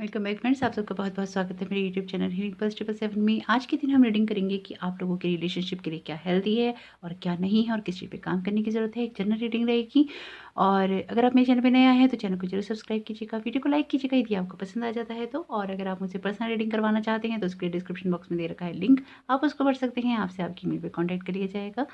Welcome back friends, आप सबका बहुत बहुत स्वागत है मेरे यूट्यूब चैनल हीलिंग प्लस 777 में। आज के दिन हम रीडिंग करेंगे कि आप लोगों के रिलेशनशिप के लिए क्या हेल्दी है और क्या नहीं है और किस चीज़ पे काम करने की ज़रूरत है। एक जनरल रीडिंग रहेगी। और अगर आप मेरे चैनल पे नया है तो चैनल को जरूर सब्सक्राइब कीजिएगा, वीडियो को लाइक कीजिएगा यदि आपको पसंद आ जाता है तो। और अगर आप मुझसे पर्सनल रीडिंग करवाना चाहते हैं तो उसके लिए डिस्क्रिप्शन बॉक्स में दे रखा है लिंक, आप उसको पढ़ सकते हैं। आपसे आपकी ईमेल पर कॉन्टैक्ट कर लिया जाएगा।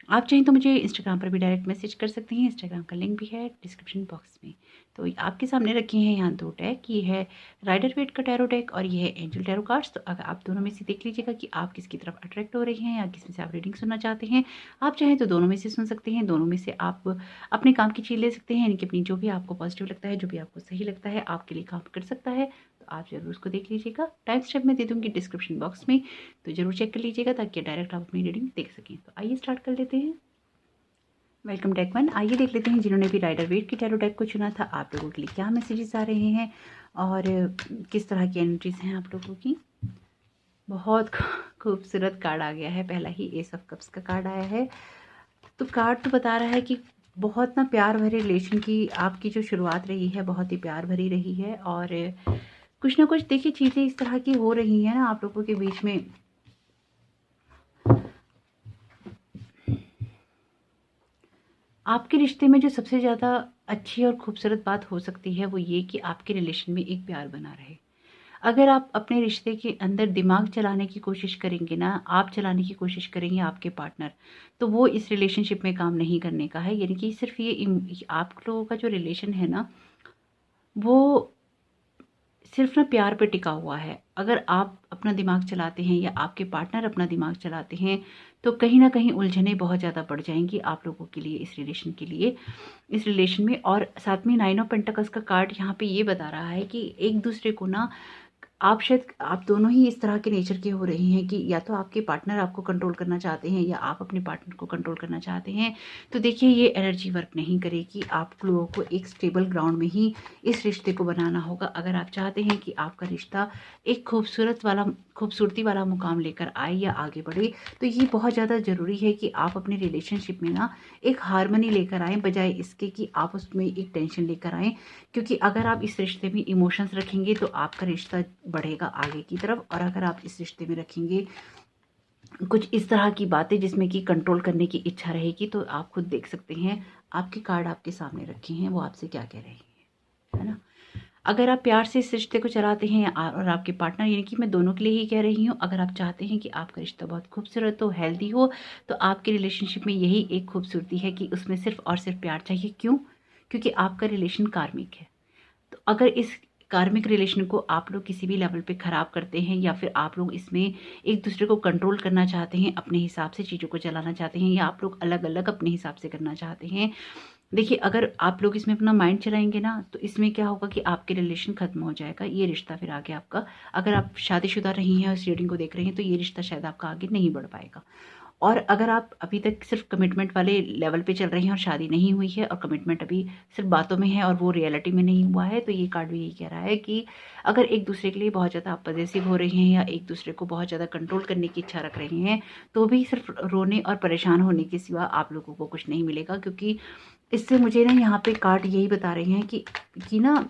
आप चाहें तो मुझे इंस्टाग्राम पर भी डायरेक्ट मैसेज कर सकते हैं, इंस्टाग्राम का लिंक भी है डिस्क्रिप्शन बॉक्स में। तो आपके सामने रखे हैं यहाँ दो डेक, ये है राइडर वेट का टैरो डेक और ये है एंजल टैरो कार्ड्स। तो अगर आप दोनों में से देख लीजिएगा कि आप किसकी तरफ अट्रैक्ट हो रही हैं या किस में से आप रीडिंग सुनना चाहते हैं। आप चाहें तो दोनों में से सुन सकते हैं, दोनों में से आप अपने काम की चीज़ ले सकते हैं, यानी कि अपनी जो भी आपको पॉजिटिव लगता है, जो भी आपको सही लगता है, आपके लिए काम कर सकता है, तो आप ज़रूर उसको देख लीजिएगा। टाइम स्टेप में दे दूँगी डिस्क्रिप्शन बॉक्स में, तो ज़रूर चेक कर लीजिएगा ताकि डायरेक्ट आप अपनी रीडिंग देख सकें। तो आइए स्टार्ट कर लेते हैं। Welcome deck one. आइए देख लेते हैं जिन्होंने भी राइडर वेट की टैरो डेक को चुना था, आप लोगों के लिए क्या मैसेजेस आ रहे हैं और किस तरह की एनर्जीज हैं आप लोगों की। बहुत खूबसूरत कार्ड आ गया है, पहला ही एस ऑफ कप्स का कार्ड आया है। तो कार्ड तो बता रहा है कि बहुत ना प्यार भरे रिलेशन की आपकी जो शुरुआत रही है बहुत ही प्यार भरी रही है। और कुछ ना कुछ देखिए चीज़ें इस तरह की हो रही हैं ना आप लोगों के बीच में। आपके रिश्ते में जो सबसे ज़्यादा अच्छी और खूबसूरत बात हो सकती है वो ये कि आपके रिलेशन में एक प्यार बना रहे। अगर आप अपने रिश्ते के अंदर दिमाग चलाने की कोशिश करेंगे ना, आप चलाने की कोशिश करेंगे आपके पार्टनर, तो वो इस रिलेशनशिप में काम नहीं करने का है। यानी कि सिर्फ ये आप लोगों का जो रिलेशन है ना, वो सिर्फ ना प्यार पे टिका हुआ है। अगर आप अपना दिमाग चलाते हैं या आपके पार्टनर अपना दिमाग चलाते हैं तो कहीं ना कहीं उलझनें बहुत ज़्यादा बढ़ जाएंगी आप लोगों के लिए, इस रिलेशन के लिए, इस रिलेशन में। और साथ में 9 ऑफ पेंटिकल्स का कार्ड यहाँ पे ये बता रहा है कि एक दूसरे को ना, आप शायद आप दोनों ही इस तरह के नेचर के हो रहे हैं कि या तो आपके पार्टनर आपको कंट्रोल करना चाहते हैं या आप अपने पार्टनर को कंट्रोल करना चाहते हैं। तो देखिए ये एनर्जी वर्क नहीं करेगी। आप लोगों को एक स्टेबल ग्राउंड में ही इस रिश्ते को बनाना होगा। अगर आप चाहते हैं कि आपका रिश्ता एक खूबसूरती वाला मुकाम लेकर आए या आगे बढ़े, तो ये बहुत ज़्यादा ज़रूरी है कि आप अपने रिलेशनशिप में ना एक हारमोनी लेकर आएँ, बजाय इसके कि आप उसमें एक टेंशन लेकर आएँ। क्योंकि अगर आप इस रिश्ते में इमोशंस रखेंगे तो आपका रिश्ता बढ़ेगा आगे की तरफ, और अगर आप इस रिश्ते में रखेंगे कुछ इस तरह की बातें जिसमें कि कंट्रोल करने की इच्छा रहेगी, तो आप खुद देख सकते हैं आपके कार्ड आपके सामने रखे हैं वो आपसे क्या कह रहे हैं, है ना। अगर आप प्यार से इस रिश्ते को चलाते हैं और आपके पार्टनर, यानी कि मैं दोनों के लिए ही कह रही हूँ, अगर आप चाहते हैं कि आपका रिश्ता बहुत खूबसूरत हो, हेल्दी हो, तो आपके रिलेशनशिप में यही एक खूबसूरती है कि उसमें सिर्फ और सिर्फ प्यार चाहिए। क्यों? क्योंकि आपका रिलेशन कार्मिक है। तो अगर इस कार्मिक रिलेशन को आप लोग किसी भी लेवल पे ख़राब करते हैं या फिर आप लोग इसमें एक दूसरे को कंट्रोल करना चाहते हैं, अपने हिसाब से चीज़ों को चलाना चाहते हैं, या आप लोग अलग अलग अपने हिसाब से करना चाहते हैं, देखिए अगर आप लोग इसमें अपना माइंड चलाएंगे ना, तो इसमें क्या होगा कि आपके रिलेशन खत्म हो जाएगा। ये रिश्ता फिर आगे आपका, अगर आप शादीशुदा रही हैं और इस रीडिंग को देख रहे हैं, तो ये रिश्ता शायद आपका आगे नहीं बढ़ पाएगा। और अगर आप अभी तक सिर्फ कमिटमेंट वाले लेवल पे चल रही हैं और शादी नहीं हुई है और कमिटमेंट अभी सिर्फ बातों में है और वो रियलिटी में नहीं हुआ है, तो ये कार्ड भी यही कह रहा है कि अगर एक दूसरे के लिए बहुत ज़्यादा आप पॉजेसिव हो रही हैं या एक दूसरे को बहुत ज़्यादा कंट्रोल करने की इच्छा रख रहे हैं, तो भी सिर्फ रोने और परेशान होने के सिवा आप लोगों को कुछ नहीं मिलेगा। क्योंकि इससे मुझे ना यहाँ पे कार्ड यही बता रहे हैं कि ना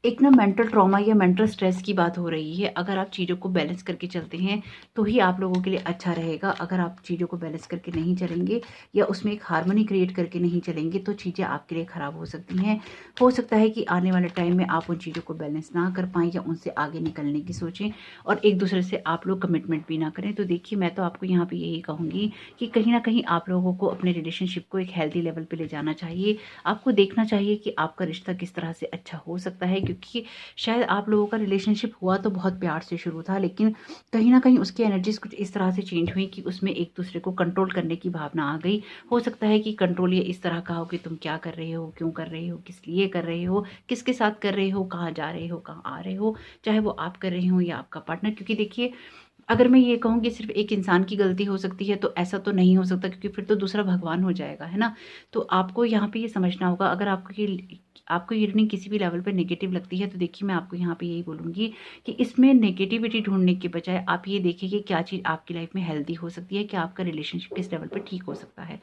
एक ना मेंटल ट्रॉमा या मेंटल स्ट्रेस की बात हो रही है। अगर आप चीज़ों को बैलेंस करके चलते हैं तो ही आप लोगों के लिए अच्छा रहेगा। अगर आप चीज़ों को बैलेंस करके नहीं चलेंगे या उसमें एक हार्मनी क्रिएट करके नहीं चलेंगे, तो चीज़ें आपके लिए ख़राब हो सकती हैं। हो सकता है कि आने वाले टाइम में आप उन चीज़ों को बैलेंस ना कर पाएँ या उनसे आगे निकलने की सोचें और एक दूसरे से आप लोग कमिटमेंट भी ना करें। तो देखिए मैं तो आपको यहाँ पर यही कहूँगी कि कहीं ना कहीं आप लोगों को अपने रिलेशनशिप को एक हेल्दी लेवल पर ले जाना चाहिए। आपको देखना चाहिए कि आपका रिश्ता किस तरह से अच्छा हो सकता है, क्योंकि शायद आप लोगों का रिलेशनशिप हुआ तो बहुत प्यार से शुरू था, लेकिन कहीं ना कहीं उसकी एनर्जीज कुछ इस तरह से चेंज हुई कि उसमें एक दूसरे को कंट्रोल करने की भावना आ गई। हो सकता है कि कंट्रोल ये इस तरह का हो कि तुम क्या कर रहे हो, क्यों कर रहे हो, किस लिए कर रहे हो, किसके साथ कर रहे हो, कहाँ जा रहे हो, कहाँ आ रहे हो, चाहे वो आप कर रहे हो या आपका पार्टनर। क्योंकि देखिए अगर मैं ये कहूँ कि सिर्फ एक इंसान की गलती हो सकती है, तो ऐसा तो नहीं हो सकता, क्योंकि फिर तो दूसरा भगवान हो जाएगा, है ना। तो आपको यहाँ पे ये समझना होगा। अगर आपको ये रीडिंग किसी भी लेवल पे नेगेटिव लगती है, तो देखिए मैं आपको यहाँ पे यही बोलूँगी कि इसमें नेगेटिविटी ढूंढने के बजाय आप ये देखिए कि क्या चीज़ आपकी लाइफ में हेल्दी हो सकती है, क्या आपका रिलेशनशिप किस लेवल पर ठीक हो सकता है।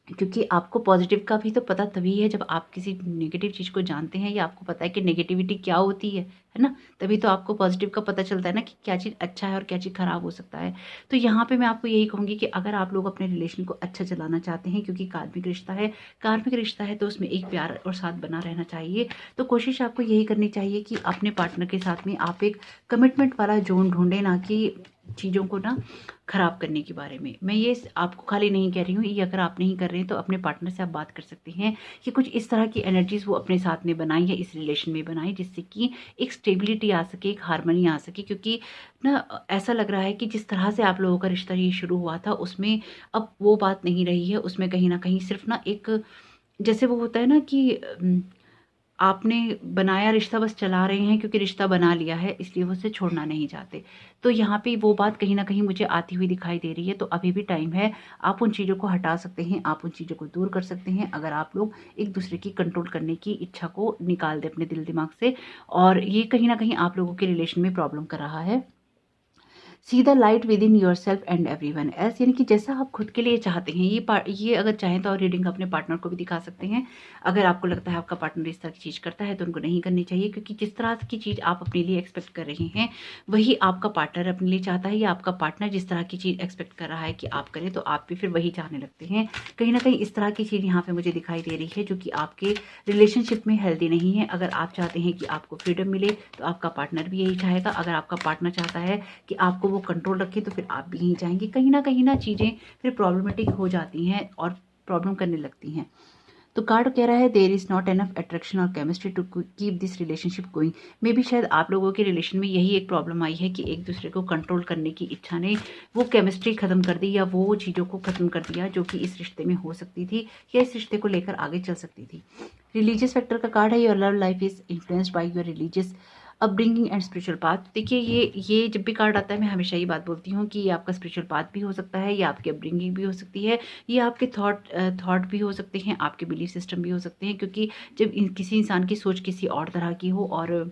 क्योंकि आपको पॉजिटिव का भी तो पता तभी है जब आप किसी नेगेटिव चीज़ को जानते हैं या आपको पता है कि नेगेटिविटी क्या होती है ना? तभी तो आपको पॉजिटिव का पता चलता है ना कि क्या चीज़ अच्छा है और क्या चीज़ खराब हो सकता है। तो यहाँ पे मैं आपको यही कहूँगी कि अगर आप लोग अपने रिलेशन को अच्छा चलाना चाहते हैं, क्योंकि कार्मिक रिश्ता है तो उसमें एक प्यार और साथ बना रहना चाहिए। तो कोशिश आपको यही करनी चाहिए कि अपने पार्टनर के साथ में आप एक कमिटमेंट वाला ज़ोन ढूँढें, ना कि चीज़ों को ना ख़राब करने के बारे में। मैं ये आपको खाली नहीं कह रही हूँ, ये अगर आप नहीं कर रहे हैं तो अपने पार्टनर से आप बात कर सकते हैं कि कुछ इस तरह की एनर्जीज़ वो अपने साथ में बनाएँ या इस रिलेशन में बनाएँ, जिससे कि एक स्टेबिलिटी आ सके, एक हार्मनी आ सके। क्योंकि ना ऐसा लग रहा है कि जिस तरह से आप लोगों का रिश्ता ये शुरू हुआ था, उसमें अब वो बात नहीं रही है। उसमें कहीं न कहीं सिर्फ़ ना एक, जैसे वो होता है ना कि आपने बनाया रिश्ता, बस चला रहे हैं क्योंकि रिश्ता बना लिया है, इसलिए वो उसे छोड़ना नहीं चाहते। तो यहाँ पे वो बात कहीं न कहीं मुझे आती हुई दिखाई दे रही है। तो अभी भी टाइम है, आप उन चीज़ों को हटा सकते हैं, आप उन चीज़ों को दूर कर सकते हैं, अगर आप लोग एक-दूसरे की कंट्रोल करने की इच्छा को निकाल दें अपने दिल-दिमाग से। और ये कहीं न कहीं आप लोगों के रिलेशन में प्रॉब्लम कर रहा है। See the light with in your self and everyone else, यानी कि जैसा आप खुद के लिए चाहते हैं, ये अगर चाहें तो रीडिंग अपने पार्टनर को भी दिखा सकते हैं। अगर आपको लगता है आपका पार्टनर इस तरह की चीज़ करता है तो उनको नहीं करनी चाहिए, क्योंकि जिस तरह की चीज़ आप अपने लिए एक्सपेक्ट कर रहे हैं वही आपका पार्टनर अपने लिए चाहता है, या आपका पार्टनर जिस तरह की चीज़ एक्सपेक्ट कर रहा है कि आप करें तो आप भी फिर वही चाहने लगते हैं। कहीं ना कहीं इस तरह की चीज़ यहाँ पे मुझे दिखाई दे रही है जो कि आपके रिलेशनशिप में हेल्दी नहीं है। अगर आप चाहते हैं कि आपको फ्रीडम मिले तो आपका पार्टनर भी यही चाहेगा। अगर आपका पार्टनर चाहता है कि आपको वो कंट्रोल रखे तो फिर आप भी यहीं जाएंगे। कहीं ना चीज़ें फिर प्रॉब्लमेटिक हो जाती हैं और प्रॉब्लम करने लगती हैं। तो कार्ड कह रहा है there is not enough attraction और chemistry to keep this relationship going. Maybe शायद आप लोगों के रिलेशन में यही एक प्रॉब्लम आई है कि एक दूसरे को कंट्रोल करने की इच्छा ने वो केमिस्ट्री खत्म कर दी, या वो चीज़ों को खत्म कर दिया जो कि इस रिश्ते में हो सकती थी या इस रिश्ते को लेकर आगे चल सकती थी। रिलीजियस फैक्टर का कार्ड है, your love life is influenced by your religious upbringing and spiritual path. देखिए, ये जब भी कार्ड आता है मैं हमेशा ये बात बोलती हूँ कि ये आपका स्पिरिचुअल पाथ भी हो सकता है, या आपकी अपब्रिंगिंग भी हो सकती है, ये आपके थॉट भी हो सकते हैं, आपके बिलीफ सिस्टम भी हो सकते हैं। क्योंकि जब किसी इंसान की सोच किसी और तरह की हो और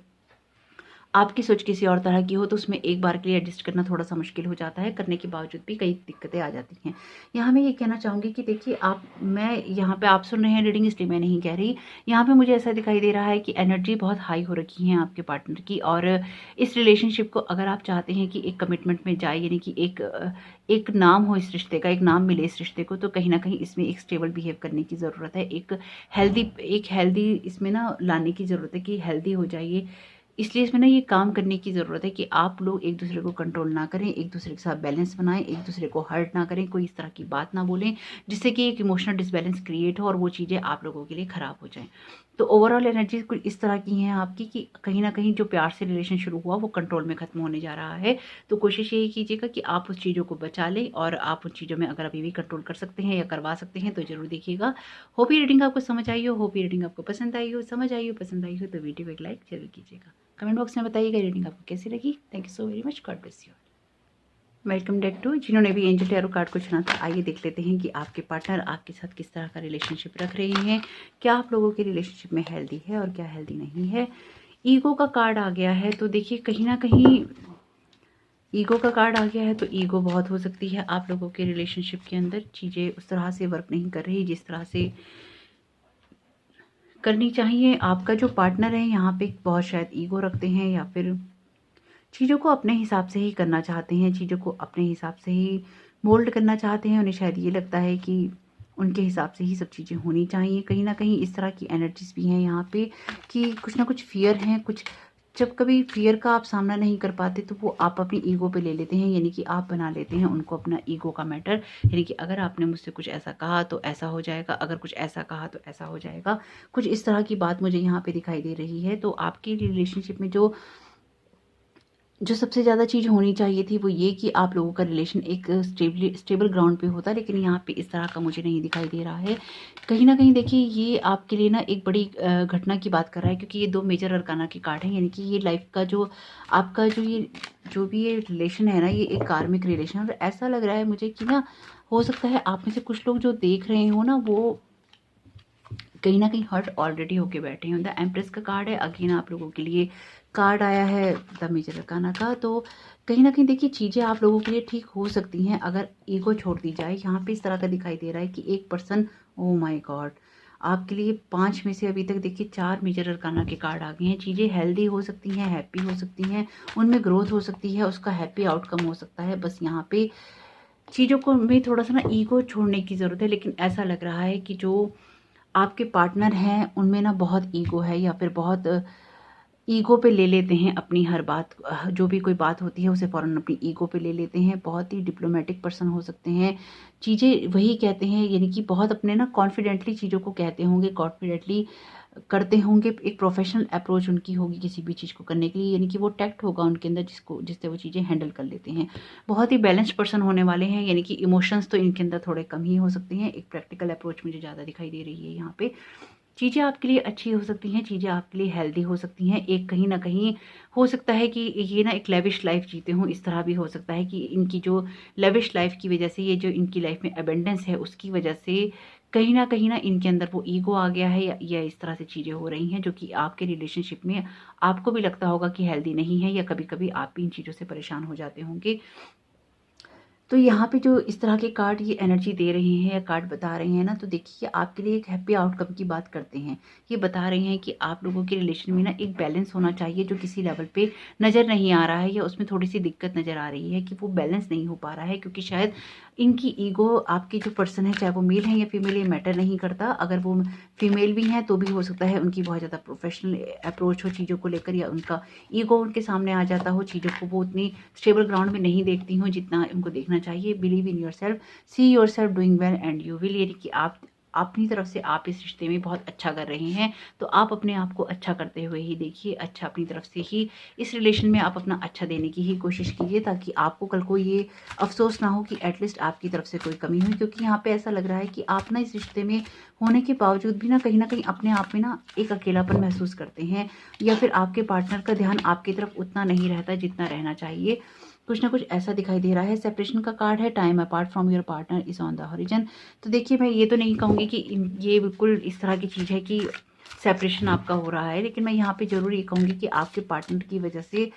आपकी सोच किसी और तरह की हो तो उसमें एक बार के लिए एडजस्ट करना थोड़ा-सा मुश्किल हो जाता है, करने के बावजूद भी कई दिक्कतें आ जाती हैं। यहाँ मैं ये कहना चाहूँगी कि देखिए, मैं यहाँ पे आप सुन रहे हैं रीडिंग, इसलिए मैं नहीं कह रही। यहाँ पे मुझे ऐसा दिखाई दे रहा है कि एनर्जी बहुत हाई हो रखी है आपके पार्टनर की, और इस रिलेशनशिप को अगर आप चाहते हैं कि एक कमिटमेंट में जाए, यानी कि एक नाम हो इस रिश्ते का, एक नाम मिले इस रिश्ते को, तो कहीं न कहीं इसमें एक स्टेबल बिहेव करने की ज़रूरत है। एक हेल्दी इसमें ना लाने की ज़रूरत है कि हेल्दी हो जाइए। इसलिए इसमें ना ये काम करने की ज़रूरत है कि आप लोग एक दूसरे को कंट्रोल ना करें, एक दूसरे के साथ बैलेंस बनाएं, एक दूसरे को हर्ट ना करें, कोई इस तरह की बात ना बोलें जिससे कि एक इमोशनल डिसबैलेंस क्रिएट हो और वो चीज़ें आप लोगों के लिए ख़राब हो जाएं। तो ओवरऑल एनर्जी कुछ इस तरह की हैं आपकी कि कहीं ना कहीं जो प्यार से रिलेशन शुरू हुआ वो कंट्रोल में ख़त्म होने जा रहा है। तो कोशिश यही कीजिएगा कि आप उस चीज़ों को बचा लें, और आप उन चीज़ों में अगर अभी भी कंट्रोल कर सकते हैं या करवा सकते हैं तो ज़रूर देखिएगा। होप ये रीडिंग आपको समझ आई हो, होप ये रीडिंग आपको पसंद आई हो, समझ आई हो, पसंद आई हो तो वीडियो को एक लाइक जरूर कीजिएगा। कमेंट बॉक्स में बताइएगा रीडिंग आपको कैसी लगी। Thank you so very much, God bless you. Welcome back to, जिन्होंने भी एंजल टैरो कार्ड को चुना था, आइए देख लेते हैं कि आपके पार्टनर आपके साथ किस तरह का रिलेशनशिप रख रहे हैं। क्या आप लोगों के रिलेशनशिप में हेल्दी है और क्या हेल्दी नहीं है। ईगो का कार्ड आ गया है, तो देखिए कहीं ना कहीं ईगो का कार्ड आ गया है, तो ईगो बहुत हो सकती है आप लोगों के रिलेशनशिप के अंदर। चीज़ें उस तरह से वर्क नहीं कर रही जिस तरह से करनी चाहिए। आपका जो पार्टनर है यहाँ पे बहुत शायद ईगो रखते हैं, या फिर चीज़ों को अपने हिसाब से ही करना चाहते हैं, चीज़ों को अपने हिसाब से ही मोल्ड करना चाहते हैं। उन्हें शायद ये लगता है कि उनके हिसाब से ही सब चीज़ें होनी चाहिए। कहीं ना कहीं इस तरह की एनर्जीज भी हैं यहाँ पे कि कुछ ना कुछ फियर हैं। कुछ जब कभी फियर का आप सामना नहीं कर पाते तो वो आप अपनी ईगो पे ले लेते हैं, यानी कि आप बना लेते हैं उनको अपना ईगो का मैटर। यानी कि अगर आपने मुझसे कुछ ऐसा कहा तो ऐसा हो जाएगा, अगर कुछ ऐसा कहा तो ऐसा हो जाएगा। कुछ इस तरह की बात मुझे यहाँ पे दिखाई दे रही है। तो आपकी रिलेशनशिप में जो जो सबसे ज़्यादा चीज़ होनी चाहिए थी वो ये कि आप लोगों का रिलेशन एक स्टेबल ग्राउंड पे होता, लेकिन यहाँ पे इस तरह का मुझे नहीं दिखाई दे रहा है। कहीं ना कहीं देखिए, ये आपके लिए ना एक बड़ी घटना की बात कर रहा है, क्योंकि ये 2 मेजर अरकाना के कार्ड हैं। यानी कि ये लाइफ का जो आपका जो भी ये रिलेशन है ना, ये एक कार्मिक रिलेशन। और ऐसा लग रहा है मुझे कि ना, हो सकता है आप में से कुछ लोग जो देख रहे हो ना, वो कहीं ना कहीं हर्ट ऑलरेडी होके बैठे हैं। द एम्प्रेस का कार्ड है, अगेन आप लोगों के लिए कार्ड आया है द मेजर अरकाना का। तो कहीं ना कहीं देखिए, चीज़ें आप लोगों के लिए ठीक हो सकती हैं अगर ईगो छोड़ दी जाए। यहाँ पे इस तरह का दिखाई दे रहा है कि एक पर्सन ओह माय गॉड! आपके लिए 5 में से अभी तक देखिए 4 मेजर अरकाना के कार्ड आ गए हैं। चीज़ें हेल्दी हो सकती हैं, हैप्पी हो सकती हैं, उनमें ग्रोथ हो सकती है, उसका हैप्पी आउटकम हो सकता है। बस यहाँ पे चीज़ों को में थोड़ा-सा ना ईगो छोड़ने की ज़रूरत है, लेकिन ऐसा लग रहा है कि जो आपके पार्टनर हैं, उनमें ना बहुत ईगो है या फिर बहुत ईगो पे ले लेते हैं अपनी हर बात। जो भी कोई बात होती है उसे फ़ौरन अपनी ईगो पे ले लेते हैं। बहुत ही डिप्लोमेटिक पर्सन हो सकते हैं। चीज़ें वही कहते हैं, यानी कि बहुत अपने ना कॉन्फिडेंटली चीज़ों को कहते होंगे, कॉन्फिडेंटली करते होंगे। एक प्रोफेशनल अप्रोच उनकी होगी किसी भी चीज़ को करने के लिए, यानी कि वो टैक्ट होगा उनके अंदर जिससे वो चीज़ें हैंडल कर लेते हैं। बहुत ही बैलेंस्ड पर्सन होने वाले हैं, यानी कि इमोशंस तो इनके अंदर थोड़े कम ही हो सकते हैं। एक प्रैक्टिकल अप्रोच मुझे ज़्यादा दिखाई दे रही है यहाँ पे। चीज़ें आपके लिए अच्छी हो सकती हैं, चीज़ें आपके लिए हेल्दी हो सकती हैं। एक कहीं न कहीं हो सकता है कि ये ना एक लेविश लाइफ़ जीते हों, इस तरह भी हो सकता है कि इनकी जो लेविश लाइफ़ की वज़ह से, ये जो इनकी लाइफ़ में अबंडेंस है उसकी वज़ह से कहीं न इनके अंदर वो ईगो आ गया है, या इस तरह से चीज़ें हो रही हैं जो कि आपके रिलेशनशिप में आपको भी लगता होगा कि हेल्दी नहीं है, या कभी-कभी आप भी इन चीज़ों से परेशान हो जाते होंगे। तो यहाँ पे जो इस तरह के कार्ड ये एनर्जी दे रहे हैं या कार्ड बता रहे हैं ना, तो देखिए आपके लिए एक हैप्पी आउटकम की बात करते हैं। ये बता रहे हैं कि आप लोगों के रिलेशन में ना एक बैलेंस होना चाहिए जो किसी लेवल पे नज़र नहीं आ रहा है, या उसमें थोड़ी-सी दिक्कत नज़र आ रही है कि वो बैलेंस नहीं हो पा रहा है, क्योंकि शायद इनकी ईगो, आपके जो पर्सन है चाहे वो मेल है या फीमेल, ये मैटर नहीं करता। अगर वो फीमेल भी हैं तो भी हो सकता है उनकी बहुत ज़्यादा प्रोफेशनल अप्रोच हो चीज़ों को लेकर, या उनका ईगो उनके सामने आ जाता हो, चीज़ों को वो उतनी स्टेबल ग्राउंड में नहीं देखती हूँ जितना उनको देखना चाहिए। Believe in yourself, see yourself doing well and you will, यानी कि आप अपनी तरफ से आप इस रिश्ते में बहुत अच्छा कर रहे हैं, तो आप अपने आप को अच्छा करते हुए ही देखिए। अच्छा अपनी तरफ से ही इस रिलेशन में आप अपना अच्छा देने की ही कोशिश कीजिए, ताकि आपको कल को ये अफ़सोस ना हो कि एटलीस्ट आपकी तरफ से कोई कमी हुई। क्योंकि यहाँ पे ऐसा लग रहा है कि आप ना इस रिश्ते में होने के बावजूद भी ना कहीं न कहीं अपने आप में ना एक अकेलापन महसूस करते हैं, या फिर आपके पार्टनर का ध्यान आपकी तरफ उतना नहीं रहता जितना रहना चाहिए। कुछ ना कुछ ऐसा दिखाई दे रहा है। सेपरेशन का कार्ड है, time apart from your partner is on the horizon. तो देखिए, मैं ये तो नहीं कहूँगी कि ये बिल्कुल इस तरह की चीज़ है कि सेपरेशन आपका हो रहा है, लेकिन मैं यहाँ पे ज़रूर ये कहूँगी कि आपके पार्टनर की वजह से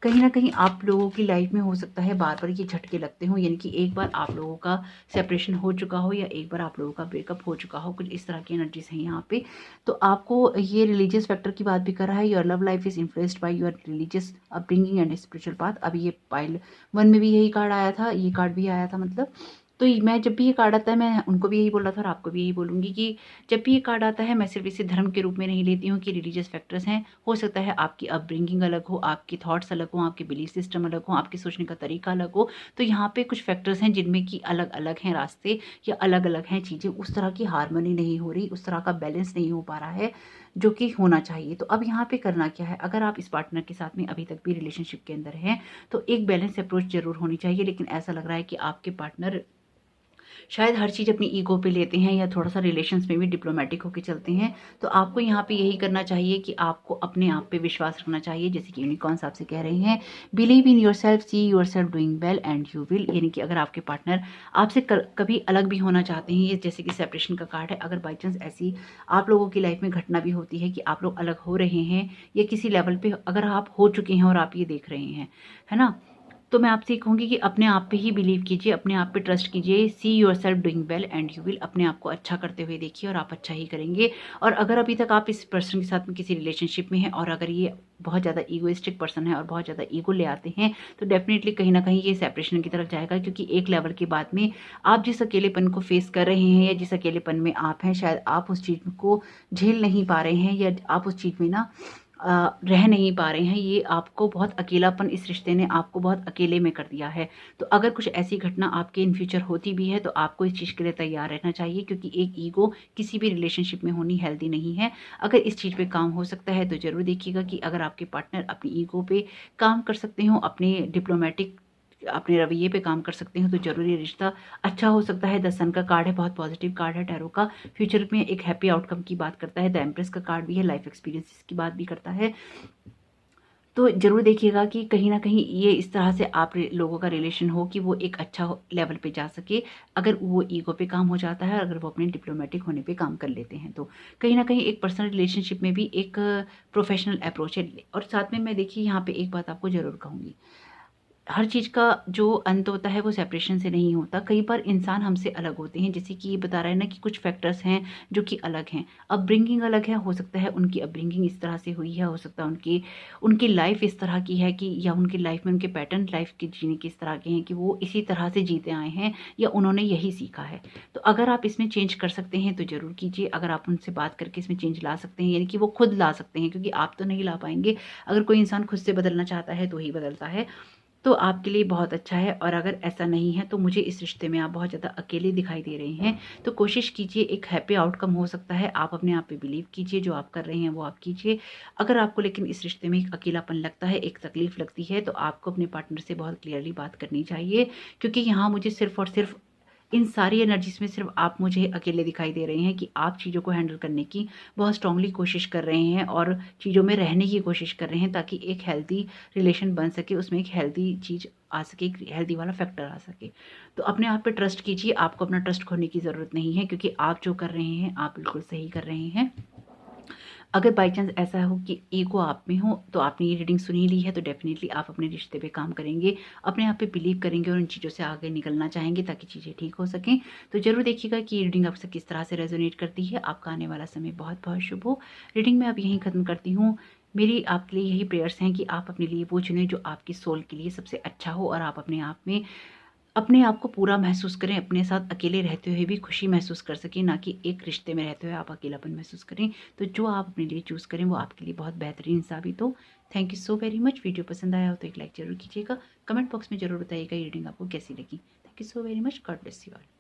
कहीं न कहीं आप लोगों की लाइफ़ में हो सकता है बार-बार ये झटके लगते हों, यानी कि एक बार आप लोगों का सेपरेशन हो चुका हो, या एक बार आप लोगों का ब्रेकअप हो चुका हो, कुछ इस तरह की एनर्जीज़ हैं यहाँ पे। तो आपको ये रिलीजियस फैक्टर की बात भी कर रहा है। Your love life is influenced by your religious upbringing and spiritual path. अभी ये पाइल 1 में भी यही कार्ड आया था, ये कार्ड भी आया था मतलब। तो मैं जब भी ये कार्ड आता है, मैं उनको भी यही बोल रहा था और आपको भी यही बोलूँगी कि जब भी ये कार्ड आता है, मैं सिर्फ़ इसे धर्म के रूप में नहीं लेती हूँ कि रिलीजियस फैक्टर्स हैं। हो सकता है आपकी अपब्रिंगिंग अलग हो, आपके थॉट्स अलग हों, आपके बिलीफ सिस्टम अलग हो, आपके सोचने का तरीका अलग हो। तो यहाँ पे कुछ फैक्टर्स हैं जिनमें कि अलग-अलग हैं रास्ते, या अलग-अलग हैं चीज़ें। उस तरह की हार्मनी नहीं हो रही, उस तरह का बैलेंस नहीं हो पा रहा है, जो कि होना चाहिए। तो अब यहाँ पे करना क्या है? अगर आप इस पार्टनर के साथ में अभी तक भी रिलेशनशिप के अंदर हैं, तो एक बैलेंस अप्रोच ज़रूर होनी चाहिए। लेकिन ऐसा लग रहा है कि आपके पार्टनर शायद हर चीज़ अपनी ईगो पे लेते हैं, या थोड़ा-सा रिलेशंस में भी डिप्लोमैटिक होके चलते हैं। तो आपको यहाँ पे यही करना चाहिए कि आपको अपने आप पे विश्वास रखना चाहिए, जैसे कि यूनिकॉर्न्स आपसे कह रहे हैं, believe in yourself, see yourself doing well and you will. यानी कि अगर आपके पार्टनर आपसे कभी अलग भी होना चाहते हैं, ये जैसे कि सेपरेशन का कार्ड है, अगर बाई चांस ऐसी आप लोगों की लाइफ में घटना भी होती है कि आप लोग अलग हो रहे हैं, या किसी लेवल पे अगर आप हो चुके हैं और आप ये देख रहे हैं, है ना? तो मैं आपसे ये कहूँगी कि अपने आप पे ही बिलीव कीजिए, अपने आप पे ट्रस्ट कीजिए। See yourself doing well and you will. अपने आप को अच्छा करते हुए देखिए और आप अच्छा ही करेंगे। और अगर अभी तक आप इस पर्सन के साथ में किसी रिलेशनशिप में हैं, और अगर ये बहुत ज़्यादा ईगोइस्टिक पर्सन है और बहुत ज़्यादा ईगो ले आते हैं, तो डेफ़िनेटली कहीं न कहीं ये सेपरेशन की तरफ जाएगा। क्योंकि एक लेवल के बाद में आप जिस अकेलेपन को फ़ेस कर रहे हैं, या जिस अकेलेपन में आप हैं, शायद आप उस चीज़ को झेल नहीं पा रहे हैं, या आप उस चीज़ में ना रह नहीं पा रहे हैं। ये आपको बहुत अकेलापन, इस रिश्ते ने आपको बहुत अकेले में कर दिया है। तो अगर कुछ ऐसी घटना आपके इन फ्यूचर होती भी है, तो आपको इस चीज़ के लिए तैयार रहना चाहिए, क्योंकि एक ईगो किसी भी रिलेशनशिप में होनी हेल्दी नहीं है। अगर इस चीज़ पे काम हो सकता है, तो ज़रूर देखिएगा कि अगर आपके पार्टनर अपनी ईगो पे काम कर सकते हो, अपने रवैये पे काम कर सकते हो, तो ज़रूर ये रिश्ता अच्छा हो सकता है। द सन का कार्ड है, बहुत पॉजिटिव कार्ड है टैरो का। फ्यूचर में एक हैप्पी आउटकम की बात करता है। द एम्प्रेस का कार्ड भी है, लाइफ एक्सपीरियंसेस की बात भी करता है। तो ज़रूर देखिएगा कि कहीं न कहीं ये इस तरह से आप लोगों का रिलेशन हो कि वो एक अच्छा लेवल पे जा सके। अगर वो ईगो पे काम हो जाता है, अगर वो अपने डिप्लोमेटिक होने पे काम कर लेते हैं, तो कहीं न कहीं एक पर्सनल रिलेशनशिप में भी एक प्रोफेशनल अप्रोच है। और साथ में मैं देखिए यहाँ पे एक बात आपको ज़रूर कहूँगी, हर चीज़ का जो अंत होता है वो सेपरेशन से नहीं होता। कई बार इंसान हमसे अलग होते हैं, जैसे कि ये बता रहा है ना कि कुछ फैक्टर्स हैं जो कि अलग हैं। अपब्रिंगिंग अलग है, हो सकता है उनकी अपब्रिंगिंग इस तरह से हुई है, हो सकता है उनकी उनकी लाइफ़ इस तरह की है कि, या उनकी लाइफ़ में उनके पैटर्न लाइफ़ के जीने के इस तरह के हैं कि वो इसी तरह से जीते आए हैं या उन्होंने यही सीखा है। तो अगर आप इसमें चेंज कर सकते हैं तो ज़रूर कीजिए। अगर आप उनसे बात करके इसमें चेंज ला सकते हैं, यानी कि वो खुद ला सकते हैं, क्योंकि आप तो नहीं ला पाएँगे। अगर कोई इंसान खुद से बदलना चाहता है तो ही बदलता है। तो आपके लिए बहुत अच्छा है, और अगर ऐसा नहीं है तो मुझे इस रिश्ते में आप बहुत ज़्यादा अकेले दिखाई दे रहे हैं। तो कोशिश कीजिए, एक हैप्पी आउटकम हो सकता है। आप अपने आप पे बिलीव कीजिए, जो आप कर रहे हैं वो आप कीजिए। अगर आपको लेकिन इस रिश्ते में एक अकेलापन लगता है, एक तकलीफ़ लगती है, तो आपको अपने पार्टनर से बहुत क्लियरली बात करनी चाहिए, क्योंकि यहाँ मुझे सिर्फ़ और सिर्फ़ इन सारी एनर्जीज़ में सिर्फ़ आप मुझे अकेले दिखाई दे रहे हैं कि आप चीज़ों को हैंडल करने की बहुत स्ट्रांगली कोशिश कर रहे हैं और चीज़ों में रहने की कोशिश कर रहे हैं, ताकि एक हेल्दी रिलेशन बन सके, उसमें एक हेल्दी चीज़ आ सके, एक हेल्दी वाला फैक्टर आ सके। तो अपने आप पे ट्रस्ट कीजिए, आपको अपना ट्रस्ट खोने की ज़रूरत नहीं है, क्योंकि आप जो कर रहे हैं, आप बिल्कुल सही कर रहे हैं। अगर बाई चांस ऐसा हो कि ईगो आप में हो, तो आपने ये रीडिंग सुन ही ली है, तो डेफ़िनिटली आप अपने रिश्ते पे काम करेंगे, अपने आप पे बिलीव करेंगे और उन चीज़ों से आगे निकलना चाहेंगे ताकि चीज़ें ठीक हो सकें। तो ज़रूर देखिएगा कि ये रीडिंग आपसे किस तरह से रेज़ोनेट करती है। आपका आने वाला समय बहुत-बहुत शुभ हो। रीडिंग मैं अब यहीं ख़त्म करती हूँ। मेरी आपके लिए यही प्रेयर्स हैं कि आप अपने लिए वो चुनें जो आपकी सोल के लिए सबसे अच्छा हो, और आप अपने आप को पूरा महसूस करें, अपने साथ अकेले रहते हुए भी खुशी महसूस कर सकें, ना कि एक रिश्ते में रहते हुए आप अकेलापन महसूस करें। तो जो आप अपने लिए चूज़ करें वो आपके लिए बहुत बेहतरीन साबित हो। Thank you so very much. Video पसंद आया हो तो एक लाइक ज़रूर कीजिएगा। कमेंट बॉक्स में ज़रूर बताइएगा ये रीडिंग आपको कैसी लगी। Thank you so very much. God bless you all.